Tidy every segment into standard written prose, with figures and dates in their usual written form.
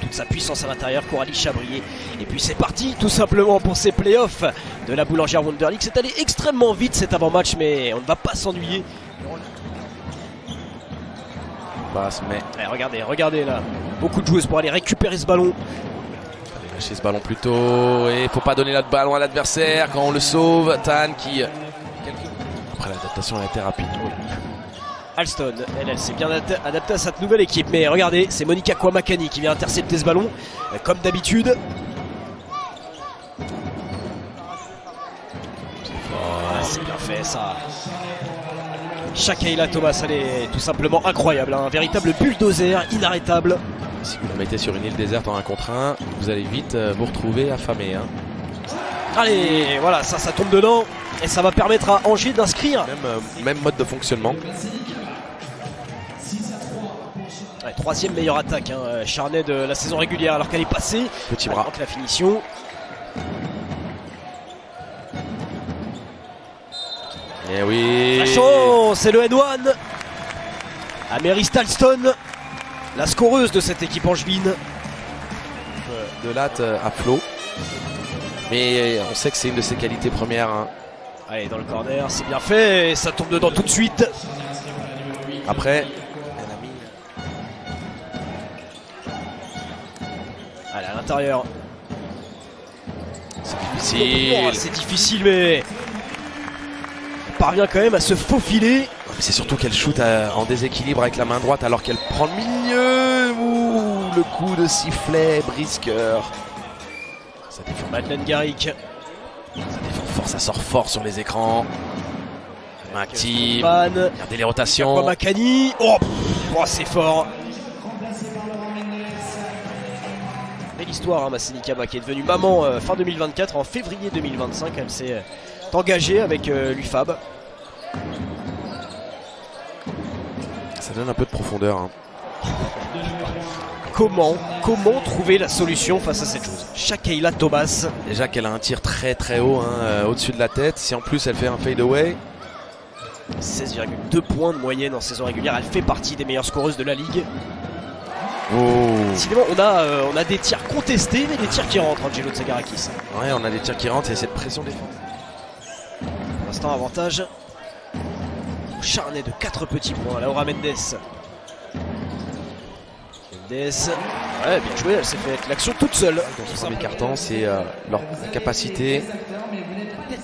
toute sa puissance à l'intérieur. Coralie Chabrier. Et puis c'est parti tout simplement pour ces playoffs de la Boulangère Wonder League. C'est allé extrêmement vite cet avant-match, mais on ne va pas s'ennuyer. Regardez là. Beaucoup de joueuses pour aller récupérer ce ballon. Allez lâcher ce ballon plus tôt. Et il ne faut pas donner notre ballon à l'adversaire quand on le sauve. Tan qui... Après l'adaptation, elle a été rapide. Alston, elle s'est bien adaptée à cette nouvelle équipe. Mais regardez, c'est Monica Kouamakani qui vient intercepter ce ballon. Comme d'habitude. C'est bien fait ça. Shakaila Thomas, elle est tout simplement incroyable. Un véritable bulldozer, inarrêtable. Si vous la mettez sur une île déserte en 1 contre 1, vous allez vite vous retrouver affamé. Allez, voilà, ça tombe dedans. Et ça va permettre à Angers d'inscrire. Même mode de fonctionnement. Ouais, 3e meilleure attaque, Charnay de la saison régulière, alors qu'elle est passée. Petit bras. La finition. Et oui. La chance, c'est le N1. Améry Alston, la scoreuse de cette équipe angevine. De latte à flot. Mais on sait que c'est une de ses qualités premières. Allez, dans le corner, c'est bien fait. Et ça tombe dedans tout de suite. Après, allez, à l'intérieur. C'est difficile. C'est difficile, mais elle parvient quand même à se faufiler. C'est surtout qu'elle shoot en déséquilibre avec la main droite alors qu'elle prend le milieu. Ouh, le coup de sifflet brise-cœur. Ça défend Madeleine Garrick. Ça défend fort, ça sort fort sur les écrans. Main active. Regardez les rotations. Makani. Oh, c'est fort. Belle histoire, Masseni Kama qui est devenue maman fin 2024. En février 2025, elle s'est engagée avec l'UFAB. Ça donne un peu de profondeur. Comment trouver la solution face à cette chose? Shakaila Thomas. Déjà qu'elle a un tir très très haut au-dessus de la tête. Si en plus elle fait un fade away. 16,2 points de moyenne en saison régulière. Elle fait partie des meilleures scoreuses de la ligue. Décidément, on a des tirs contestés, mais des tirs qui rentrent, Angelo Tsagarakis. Ouais, on a des tirs qui rentrent et cette pression défense. Pour l'instant, avantage. Charnay de 4 petits points. Laura Mendes. Ouais, bien joué, elle s'est fait l'action toute seule. Dans ce premier carton, c'est la capacité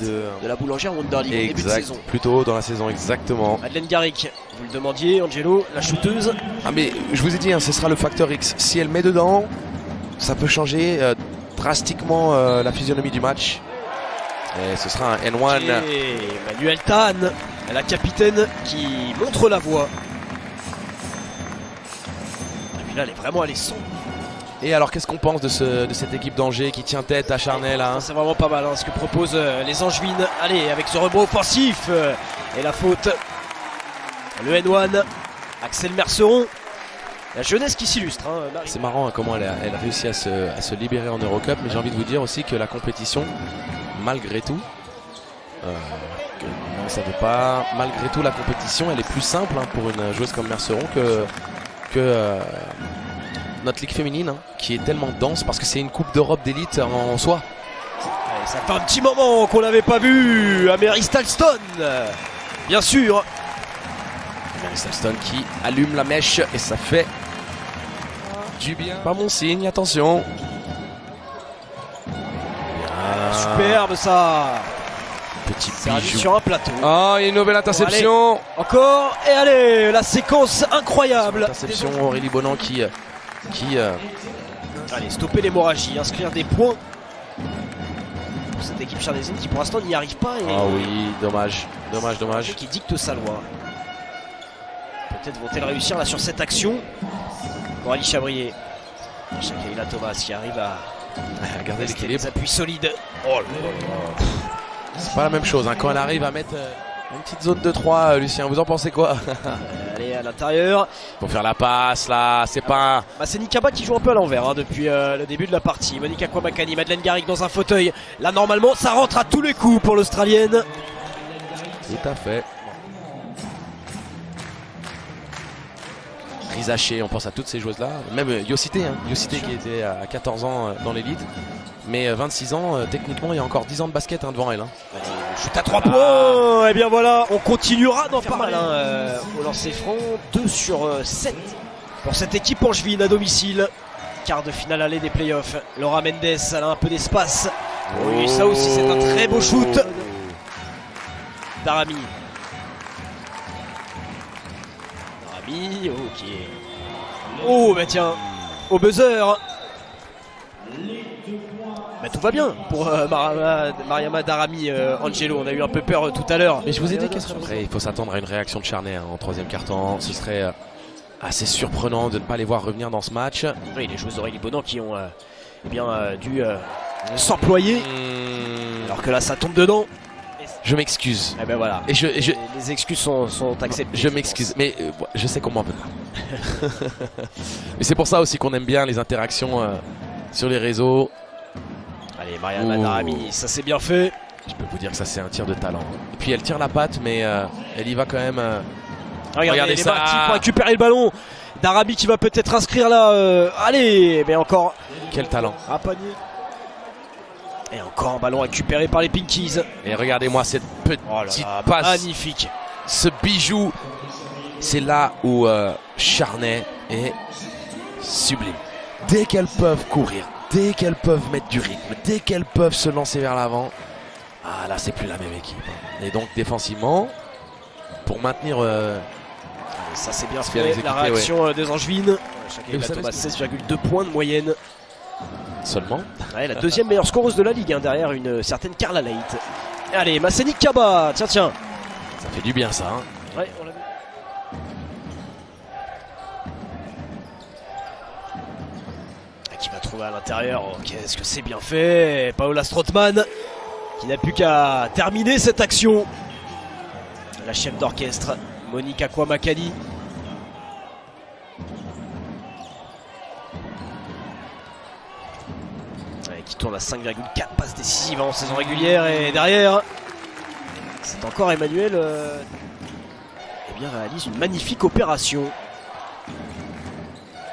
de la Boulangère Wonder League au début de saison. Plutôt dans la saison, exactement. Madeleine Garrick, vous le demandiez, Angelo, la shooteuse. Ah mais je vous ai dit, ce sera le facteur X. Si elle met dedans, ça peut changer drastiquement la physionomie du match. Et ce sera un N1. Et Manuel Tan, la capitaine qui montre la voie. Là, elle est vraiment allée sombre. Et alors, qu'est-ce qu'on pense de cette équipe d'Angers qui tient tête à Charnay là, C'est vraiment pas mal ce que proposent les Angevines. Allez, avec ce rebond offensif et la faute. Le N1, Axel Merceron. La jeunesse qui s'illustre. C'est marrant comment elle réussit à se libérer en Eurocup. Mais j'ai envie de vous dire aussi que la compétition, malgré tout, malgré tout, la compétition, elle est plus simple pour une joueuse comme Merceron que notre ligue féminine qui est tellement dense parce que c'est une coupe d'Europe d'élite en soi. Allez, ça fait un petit moment qu'on l'avait pas vu. Améry Alston, bien sûr. Améry Alston qui allume la mèche et ça fait du bien. Pas mon signe, attention. Superbe ça. Petit bijou sur un plateau. Oh, il y a une nouvelle interception. Allez, encore. Et allez, la séquence incroyable. Interception, Aurélie Bonan qui allez, stopper l'hémorragie, inscrire des points pour cette équipe charnaisienne qui pour l'instant n'y arrive pas. Ah oui, dommage. Qui dicte sa loi. Peut-être vont-elles réussir là sur cette action. Coralie Chabrier. Shakaila Thomas qui arrive à garder l'équilibre. Les appuis solides. Oh là là. C'est pas la même chose quand elle arrive à mettre une petite zone de 3, Lucien, vous en pensez quoi? Allez, à l'intérieur. Pour faire la passe là, c'est pas. C'est Nikaba qui joue un peu à l'envers depuis le début de la partie. Monica Kouamakani, Madeleine Garrick dans un fauteuil. Là, normalement, ça rentre à tous les coups pour l'Australienne. Tout à fait. Lisa Shea, on pense à toutes ces joueuses-là. Même Yosité, hein. Yosité qui était à 14 ans dans l'élite. Mais 26 ans, techniquement, il y a encore 10 ans de basket devant elle. Hein. Chute à 3 points. Et bien voilà, on continuera d'en parler. Au lancer franc, 2 sur 7 pour cette équipe angevine à domicile. Quart de finale aller des playoffs. Laura Mendes, elle a un peu d'espace. Oui, ça aussi, c'est un très beau shoot. Daramy. Daramy, ok. Oh, bah tiens, au buzzer. Bah, tout va bien pour Mariama Daramy, Angelo. On a eu un peu peur tout à l'heure. Mais je vous ai dit qu'elle serait prête. Il faut s'attendre à une réaction de Charnay en troisième quart-temps. Ce serait assez surprenant de ne pas les voir revenir dans ce match. Oui, les joueuses d'Aurélie Bonan qui ont dû s'employer. Alors que là, ça tombe dedans. Je m'excuse. Et ben voilà. Et les excuses sont acceptées. Je m'excuse, mais je sais qu'on m'en veut pas. Mais c'est pour ça aussi qu'on aime bien les interactions sur les réseaux. Allez, Mariama Daramy, ça c'est bien fait. Je peux vous dire que ça c'est un tir de talent. Et puis elle tire la patte, mais elle y va quand même. Regardez les Marty pour récupérer le ballon. Daramy qui va peut-être inscrire là. Allez, mais encore. Quel talent. Un panier. Et encore un ballon récupéré par les Pinkies. Et regardez-moi cette petite passe. Magnifique. Ce bijou. C'est là où Charnay est sublime. Dès qu'elles peuvent courir, dès qu'elles peuvent mettre du rythme, dès qu'elles peuvent se lancer vers l'avant, ah là c'est plus la même équipe. Et donc défensivement, pour maintenir... ça c'est bien fait, la réaction des Angevines. Chacun à 16,2 points de moyenne. Seulement. Ouais, la deuxième meilleure scoreuse de la ligue, hein, derrière une certaine Carla Leight. Allez, Massénik Kaba, tiens. Ça fait du bien ça. Hein. Ouais, on l'a vu. Qui va trouver à l'intérieur. Oh, qu'est-ce que c'est bien fait. Paola Strootman qui n'a plus qu'à terminer cette action. La chef d'orchestre, Monica Kwamakani. Qui tourne à 5,4 passes décisives en saison régulière. Et derrière, c'est encore Emmanuel réalise une magnifique opération.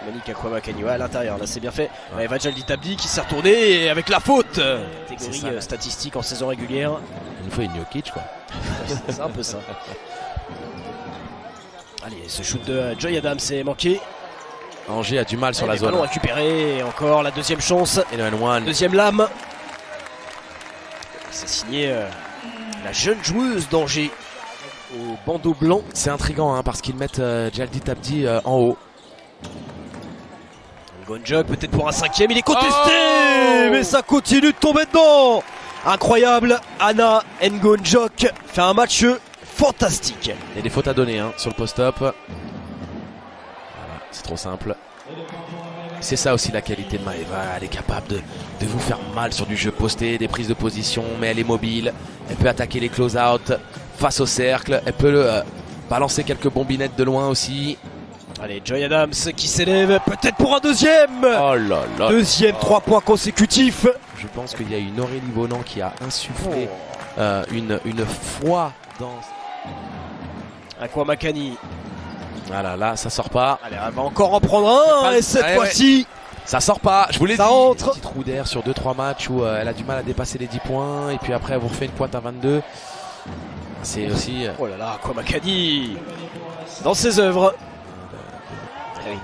Monica Kwamakani à l'intérieur, là c'est bien fait. Eva Jaldi-Tabdi qui s'est retourné avec la faute. Catégorie statistique en saison régulière. Une fois une Jokic quoi. C'est un peu ça. Allez, ce shoot de Joy Adams est manqué. Angers a du mal sur la zone. Ballon récupéré, et encore la deuxième chance. Et le N1. Deuxième lame. C'est signé la jeune joueuse d'Angers au bandeau blanc. C'est intriguant hein, parce qu'ils mettent Jaldi-Tabdi en haut. Ngonjok peut-être pour un cinquième, il est contesté, mais ça continue de tomber dedans. Incroyable, Anna Ngonjok fait un match fantastique. Il y a des fautes à donner hein, sur le post-up. Voilà, c'est trop simple. C'est ça aussi la qualité de Maeva, elle est capable de vous faire mal sur du jeu posté, des prises de position, mais elle est mobile. Elle peut attaquer les close-out face au cercle, elle peut balancer quelques bombinettes de loin aussi. Allez, Joy Adams qui s'élève peut-être pour un deuxième. Oh là là. Deuxième 3 points consécutifs. Je pense qu'il y a une Aurélie Bonan qui a insufflé une foi dans... Kwamakani. Voilà, là ça sort pas. Allez, elle va encore en prendre un. Et cette fois-ci, ça sort pas. Je vous l'ai dit. Ça rentre. Petit trou d'air sur 2-3 matchs où elle a du mal à dépasser les 10 points. Et puis après, elle vous refait une pointe à 22. C'est aussi... Oh là là, Kwamakani dans ses œuvres. Oui,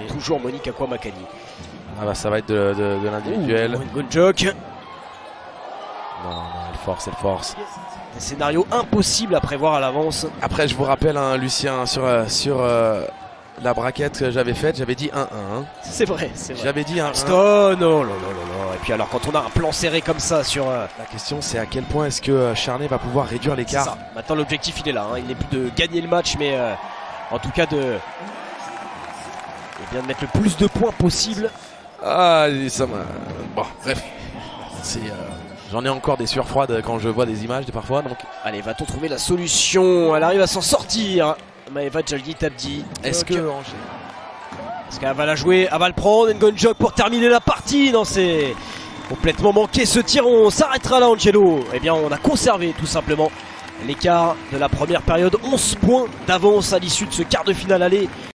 toujours Monica Kwamakani. Ah bah ça va être de l'individuel. Ngonjok. Non, elle force. Des scénarios impossibles à prévoir à l'avance. Après je vous rappelle hein, Lucien sur la braquette que j'avais faite, j'avais dit 1-1. Hein. C'est vrai. J'avais dit 1-1. Stone, oh là là. Et puis alors quand on a un plan serré comme ça sur... La question c'est à quel point est-ce que Charnay va pouvoir réduire l'écart. Maintenant l'objectif il est là. Hein. Il n'est plus de gagner le match mais en tout cas de mettre le plus de points possible. Ah ça m'a... Bon bref. J'en ai encore des sueurs froides quand je vois des images parfois donc. Allez, va-t-on trouver la solution? Elle arrive à s'en sortir. Maeva Jaldi-Tabdi. Est-ce qu'elle va la jouer? Elle va le prendre. Ngonjok pour terminer la partie. Non, c'est complètement manqué ce tir. On s'arrêtera là, Angelo. Eh bien, on a conservé tout simplement l'écart de la première période. 11 points d'avance à l'issue de ce quart de finale aller.